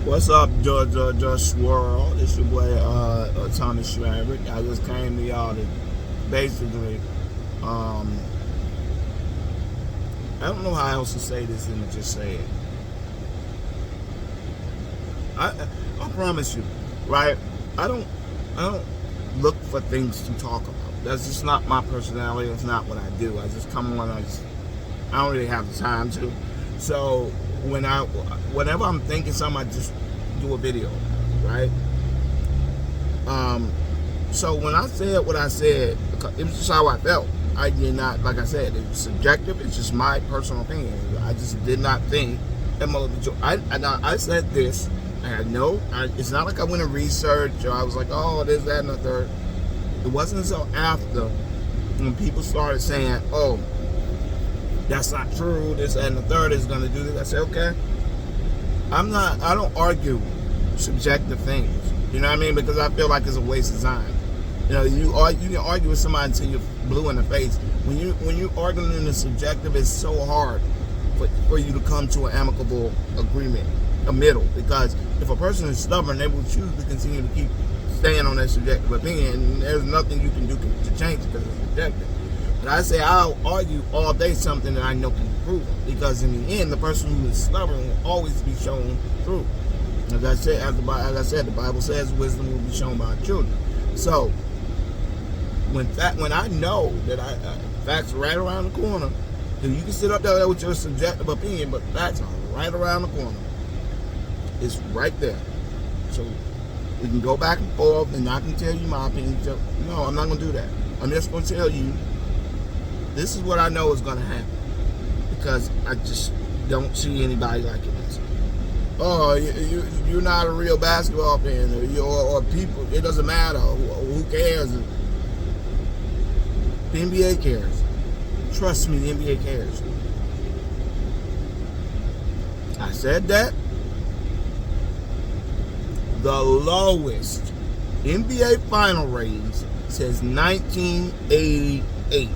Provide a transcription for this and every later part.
What's up, Georgia Swirl? It's your boy Thomas Schraverick. I just came to y'all to basically, um, I don't know how else to say this than to just say it. I promise you, right? I don't I don't look for things to talk about. That's just not my personality. That's not what I do. I just come on. I don't really have the time to. So whenever I'm thinking something, I just do a video, right? Um, so when I said what I said, it was just how I felt. I did not, like I said, it was subjective. It's just my personal opinion. I just did not think that I said this. I had it's not like I went and researched or I was like, oh, this, that, and the third. It wasn't until after when people started saying, oh, that's not true, this, that, and the third is going to do this. I said, okay. I don't argue subjective things. You know what I mean? Because I feel like it's a waste of time. You know, you can argue with somebody until you're blue in the face. When you arguing in the subjective, it's so hard for you to come to an amicable agreement, a middle. Because if a person is stubborn, they will choose to continue to keep staying on that subjective opinion, and there's nothing you can do to change it because it's subjective. But I say I'll argue all day something that I know can be proven, because in the end, the person who is stubborn will always be shown through. As I said, the Bible says wisdom will be shown by our children. So when I know that facts are right around the corner, then you can sit up there with your subjective opinion, but facts are right around the corner. It's right there. So we can go back and forth, and I can tell you my opinion. So, no, I'm not going to do that. I'm just going to tell you, this is what I know is going to happen, because I just don't see anybody like it. Oh, you're not a real basketball fan, or people. It doesn't matter. Who cares? The NBA cares. Trust me, the NBA cares. I said that. The lowest NBA final ratings since 1988.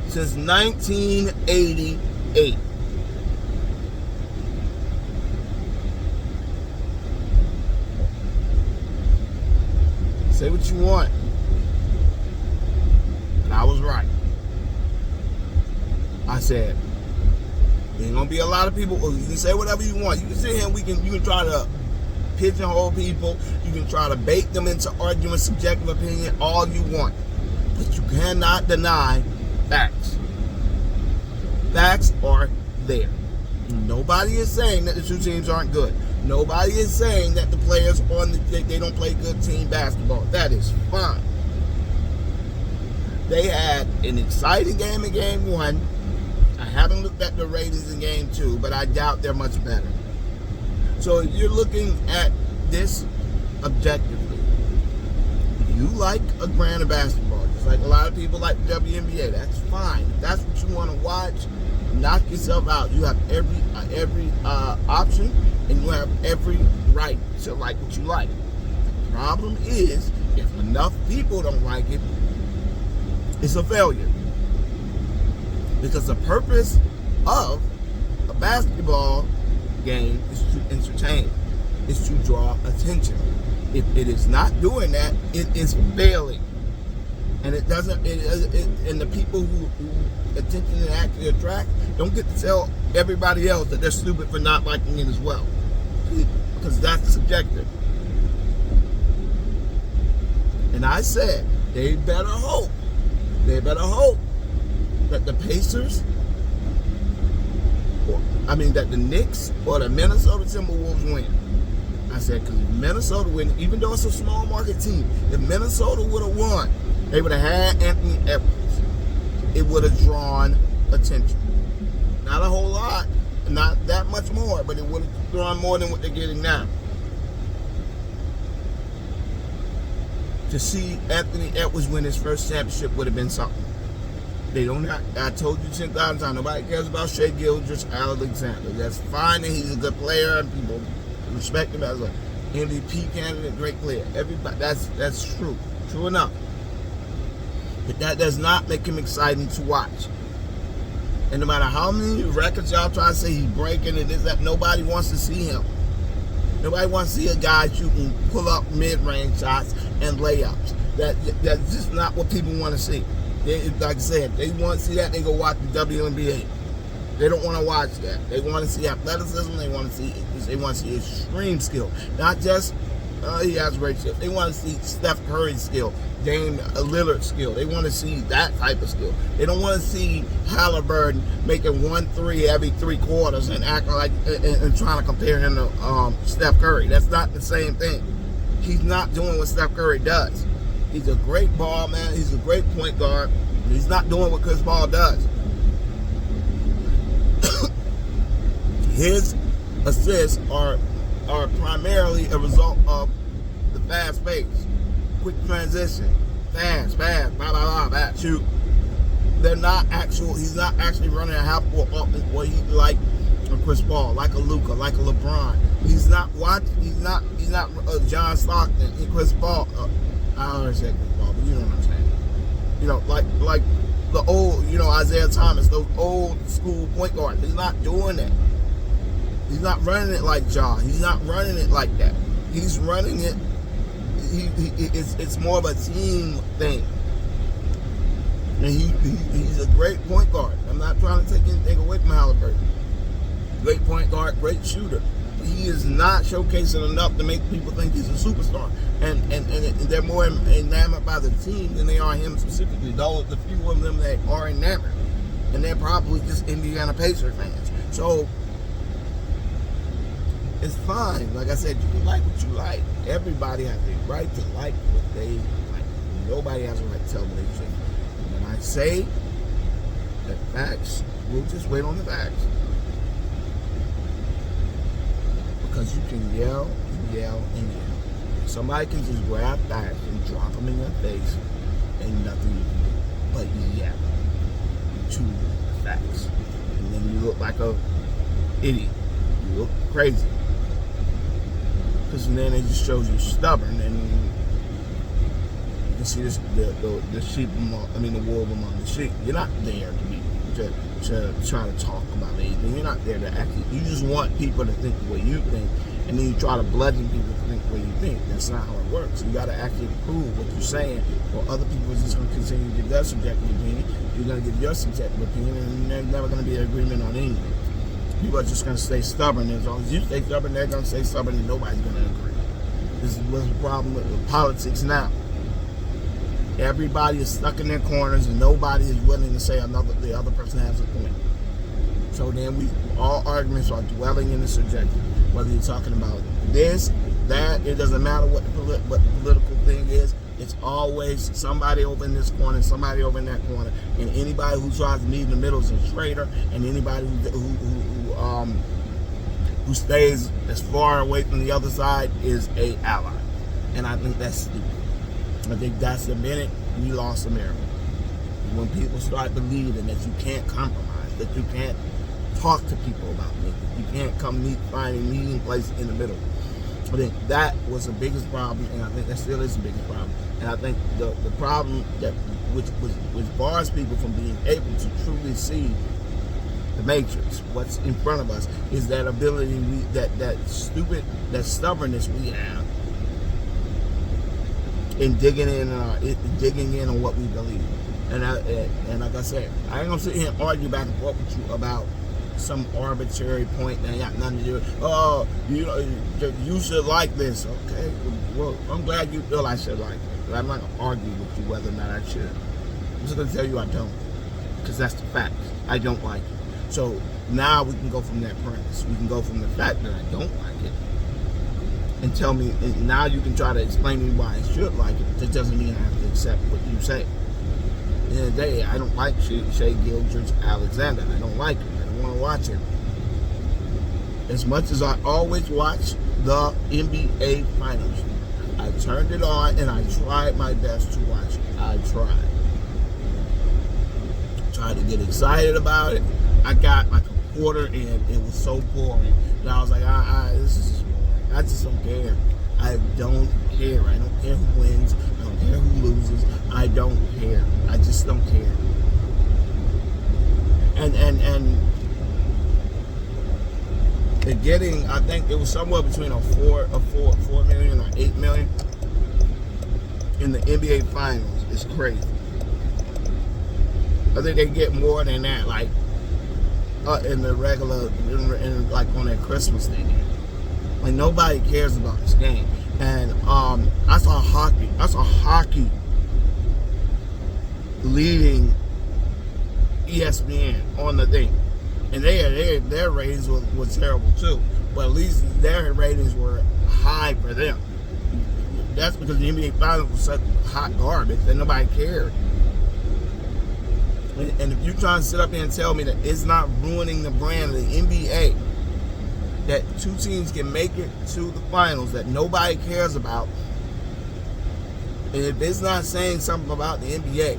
Since 1988. Say what you want. And I was right. I said, there ain't gonna be a lot of people. You can say whatever you want. You can sit here and you can try to pigeonhole people. You can try to bait them into arguing subjective opinion all you want. But you cannot deny facts. Facts are there. Nobody is saying that the two teams aren't good. Nobody is saying that the players they don't play good team basketball. That is fine. They had an exciting game in game one. I haven't looked at the ratings in game two, but I doubt they're much better. So if you're looking at this objectively, you like a brand of basketball, just like a lot of people like the WNBA. That's fine. If that's what you want to watch, knock yourself out. You have every option, and you have every right to like what you like. The problem is, if enough people don't like it, it's a failure. Because the purpose of a basketball game is to entertain, is to draw attention. If it is not doing that, it is failing. And it doesn't. And the people who attention it actually attract don't get to tell everybody else that they're stupid for not liking it as well, because that's subjective. And I said they better hope that the Pacers, that the Knicks or the Minnesota Timberwolves win. I said, because Minnesota win, even though it's a small market team, if Minnesota would have won, they would have had Anthony Edwards. It would have drawn attention. Not a whole lot, not that much more, but it would have drawn more than what they're getting now. To see Anthony Edwards win his first championship would have been something. I told you 10,000 times, nobody cares about Shai Gilgeous-Alexander. That's fine, and he's a good player, and people respect him as an MVP candidate, great player. Everybody, that's true enough. But that does not make him exciting to watch. And no matter how many records y'all try to say he's breaking and this, that, nobody wants to see him. Nobody wants to see a guy shooting pull-up mid-range shots and layups. That's just not what people want to see. Like I said, they want to see that, they go watch the WNBA. They don't want to watch that. They want to see athleticism. They want to see extreme skill, not just he has great skill. They want to see Steph Curry's skill, Dame Lillard's skill. They want to see that type of skill. They don't want to see Halliburton making 1-3 every 3 quarters and acting like and trying to compare him to Steph Curry. That's not the same thing. He's not doing what Steph Curry does. He's a great ball man. He's a great point guard. He's not doing what Chris Paul does. His assists are primarily a result of the fast pace, quick transition, fast, blah, blah, blah, shoot. They're not actual. He's not actually running a half-court offense where he's like a Chris Paul, like a Luka, like a LeBron. He's not John Stockton and Chris Paul. I don't understand Chris Paul, but you know what I'm saying. You know, like the old, Isaiah Thomas, those old school point guards. He's not doing that. He's not running it like Ja. He's not running it like that. He's running it. It's more of a team thing. And he's a great point guard. I'm not trying to take anything away from Halliburton. Great point guard, great shooter. He is not showcasing enough to make people think he's a superstar. And they're more enamored by the team than they are him specifically. Those the few of them that are enamored. And they're probably just Indiana Pacers fans. So it's fine. Like I said, you can like what you like. Everybody has a right to like what they like. Nobody has a right to tell what they should. When I say the facts, we'll just wait on the facts. Because you can yell and yell and yell. Somebody can just grab facts and drop them in your face. Ain't nothing you can do but yell to the facts. And then you look like a idiot. You look crazy. Because then it just shows you stubborn, and you can see this the sheep the wolf among the sheep. You're not there to try to talk about anything. You're not there to actually. You just want people to think the way you think, and then you try to bludgeon people to think the way you think. That's not how it works. You got to actually prove what you're saying, or other people are just going to continue to give their subjective opinion. You're going to give your subjective opinion, and there's never going to be an agreement on anything. People are just going to stay stubborn. As long as you stay stubborn, they're going to stay stubborn, and nobody's going to agree. This is what's the problem with politics now. Everybody is stuck in their corners, and nobody is willing to say the other person has a point. So then all arguments are dwelling in the subjective. Whether you're talking about this, that, it doesn't matter what the political thing is. It's always somebody over in this corner, somebody over in that corner, and anybody who tries to meet in the middle is a traitor, and anybody who stays as far away from the other side is a ally. And I think that's stupid. I think that's the minute we lost America. When people start believing that you can't compromise, that you can't talk to people about things, that you can't find a meeting place in the middle. I think that was the biggest problem, and I think that still is the biggest problem. And I think the problem that which bars people from being able to truly see the matrix, what's in front of us, is that ability, that stubbornness we have in digging in on what we believe. And like I said, I ain't gonna sit here and argue back and forth with you about some arbitrary point that ain't got nothing to do with, oh, you should like this. Okay, well, I'm glad you feel I should like it. But I'm not going to argue with you whether or not I should. I'm just going to tell you I don't. Because that's the fact. I don't like it. So now we can go from that premise. We can go from the fact that I don't like it. And tell me, and now you can try to explain to me why I should like it. But that doesn't mean I have to accept what you say. At the end of the day, I don't like Shai Gilgeous-Alexander. I don't like him. I don't want to watch him. As much as I always watch the NBA Finals, I turned it on and I tried my best to watch it. I tried to get excited about it. I got like a quarter in. It was so boring. And I was like, this is just boring. I just don't care. I don't care. I don't care who wins. I don't care who loses. I don't care. I just don't care. and they're getting, I think it was somewhere between a 4 million or 8 million in the NBA finals. It's crazy. I think they get more than that, like in the regular, like on their Christmas thing. Like nobody cares about this game. And I saw hockey leading ESPN on the thing, and their ratings was terrible too. But at least their ratings were high for them. That's because the NBA Finals was such hot garbage that nobody cared. And if you're trying to sit up here and tell me that it's not ruining the brand of the NBA, that two teams can make it to the finals that nobody cares about, and if it's not saying something about the NBA,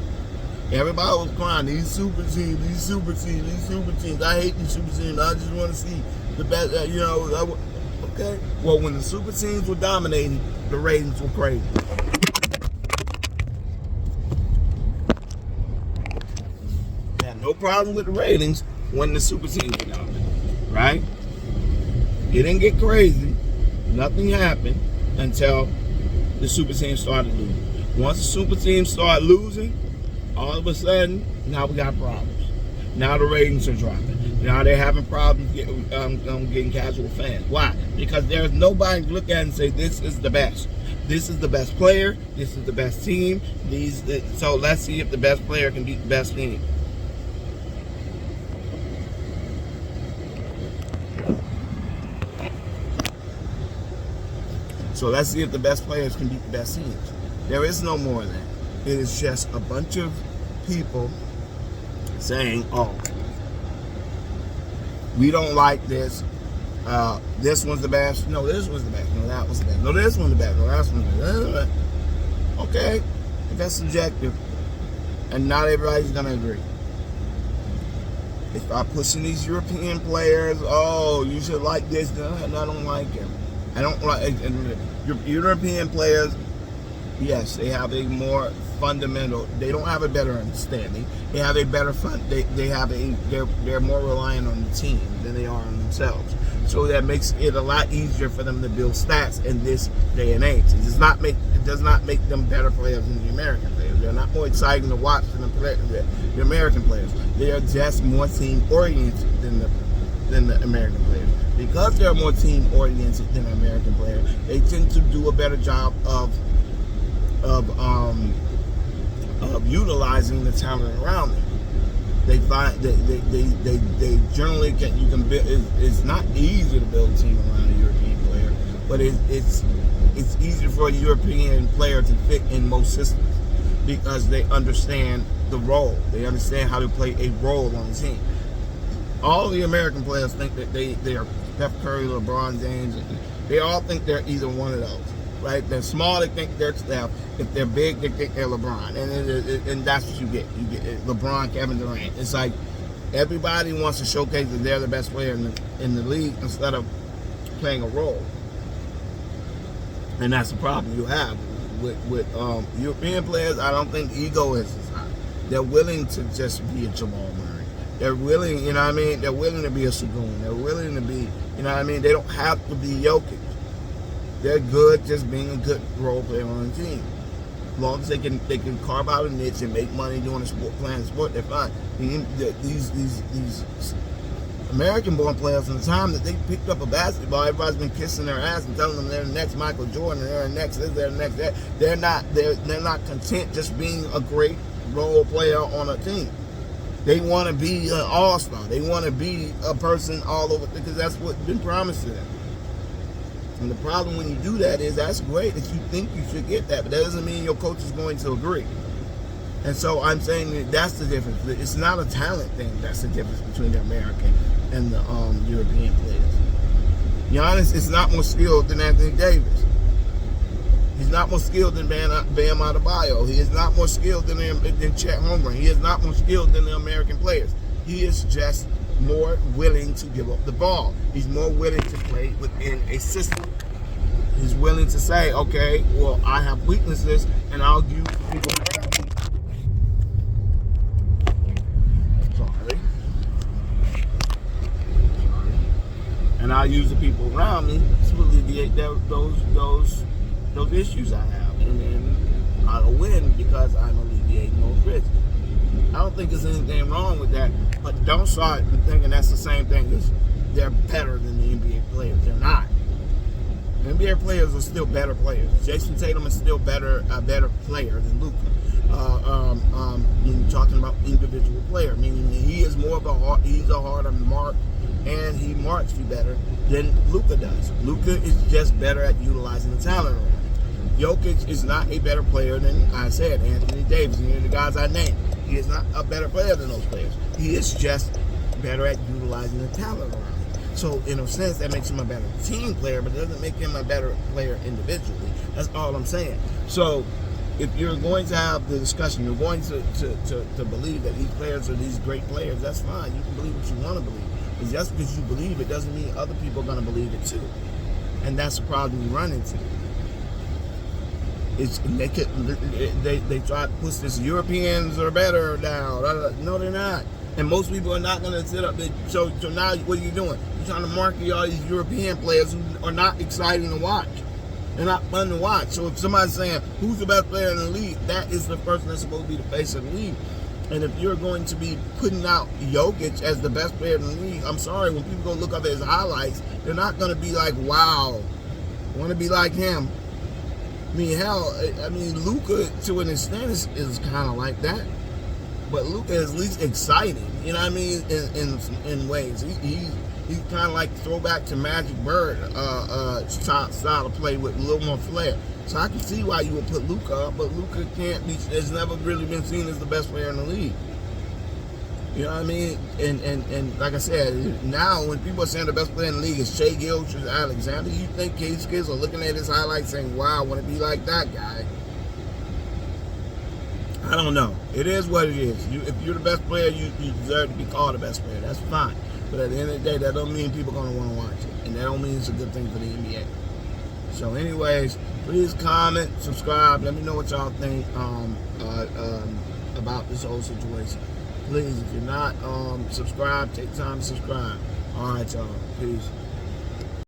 everybody was crying, these super teams. I hate these super teams. I just want to see the best, okay. Well, when the super teams were dominating, the ratings were crazy. No problem with the ratings when the super teams get out, right? It didn't get crazy. Nothing happened until the super teams started losing. Once the super teams start losing, all of a sudden, now we got problems. Now the ratings are dropping. Now they're having problems getting casual fans. Why? Because there's nobody to look at and say, this is the best. This is the best player. This is the best team. So let's see if the best player can beat the best team. So let's see if the best players can beat the best teams. There is no more of that. It is just a bunch of people saying, oh, we don't like this. This one's the best. No, this one's the best. No, that one's the best. No, this one's the best. No, that one's the best. Okay, but that's subjective. And not everybody's going to agree. They start pushing these European players. Oh, you should like this. No, I don't like him. I don't like European players. Yes, they have a more fundamental. They don't have a better understanding. They have a better fun. They're more reliant on the team than they are on themselves. So that makes it a lot easier for them to build stats in this day and age. It does not make them better players than the American players. They're not more exciting to watch than the American players. They are just more team oriented than the American players. Because they're more team oriented than the American players, they tend to do a better job of utilizing the talent around them. They find they generally can. You can build. It's not easy to build a team around a European player, but it's easier for a European player to fit in most systems because they understand the role. They understand how to play a role on the team. All the American players think that they are Steph Curry, LeBron James. They all think they're either one of those. Right? They're small, they think they're Steph. If they're big, they think they're LeBron. And that's what you get. You get LeBron, Kevin Durant. It's like everybody wants to showcase that they're the best player in the league instead of playing a role. And that's the problem you have with European players. I don't think ego is as high. They're willing to just be a Jamal Murray. They're willing, you know what I mean? They're willing to be a Sagoon. They're willing to be, you know what I mean? They don't have to be Jokic. They're good just being a good role player on the team. As long as they can carve out a niche and make money doing a sport, playing a sport, they're fine. These American-born players, from the time that they picked up a basketball, everybody's been kissing their ass and telling them they're the next Michael Jordan, they're the next this, they're the next that. They're not content just being a great role player on a team. They want to be an all-star. They want to be a person all over, because that's what's been promised to them. And the problem when you do that is that's great that you think you should get that, but that doesn't mean your coach is going to agree. And so I'm saying that that's the difference. It's not a talent thing. That's the difference between the American and the European players. Giannis is not more skilled than Anthony Davis. He's not more skilled than Bam Adebayo. He is not more skilled than Chet Holmgren. He is not more skilled than the American players. He is just more willing to give up the ball. He's more willing to play within a system. He's willing to say, okay, well, I have weaknesses, and I'll use people around me. Sorry. I use the people around me to alleviate those issues I have, and then I'll win because I'm alleviating those risks. I don't think there's anything wrong with that, but don't start thinking that's the same thing as they're better than the NBA players. They're not. The NBA players are still better players. Jason Tatum is still a better player than Luka. When you're talking about individual player, meaning he is more of he's a harder mark, and he marks you better than Luka does. Luka is just better at utilizing the talent around him. Jokic is not a better player than, I said, Anthony Davis, and the guys I named. He is not a better player than those players. He is just better at utilizing the talent around him. So, in a sense, that makes him a better team player, but it doesn't make him a better player individually. That's all I'm saying. So, if you're going to have the discussion, you're going to believe that these players are these great players, that's fine. You can believe what you want to believe. But just because you believe it doesn't mean other people are going to believe it too. And that's the problem we run into. They try to push this Europeans are better now. No, they're not. And most people are not going to sit up. So now what are you doing? You're trying to market all these European players who are not exciting to watch. They're not fun to watch. So if somebody's saying, who's the best player in the league, that is the person that's supposed to be the face of the league. And if you're going to be putting out Jokic as the best player in the league, I'm sorry, when people go look up his highlights, they're not going to be like, wow, I want to be like him. I mean, hell, Luka, to an extent, is kind of like that. But Luka is at least exciting, you know what I mean, in ways. He's kind of like throwback to Magic Bird style of play with a little more flair. So I can see why you would put Luka up, but Luka has never really been seen as the best player in the league. You know what I mean? And like I said, now when people are saying the best player in the league is Shai Gilgeous-Alexander, you think kids are looking at his highlights saying, wow, I want to be like that guy. I don't know. It is what it is. If you're the best player, you deserve to be called the best player. That's fine. But at the end of the day, that don't mean people are going to want to watch it. And that don't mean it's a good thing for the NBA. So anyways, please comment, subscribe. Let me know what y'all think about this whole situation. Please, if you're not subscribed, take time to subscribe. All right, y'all. Peace.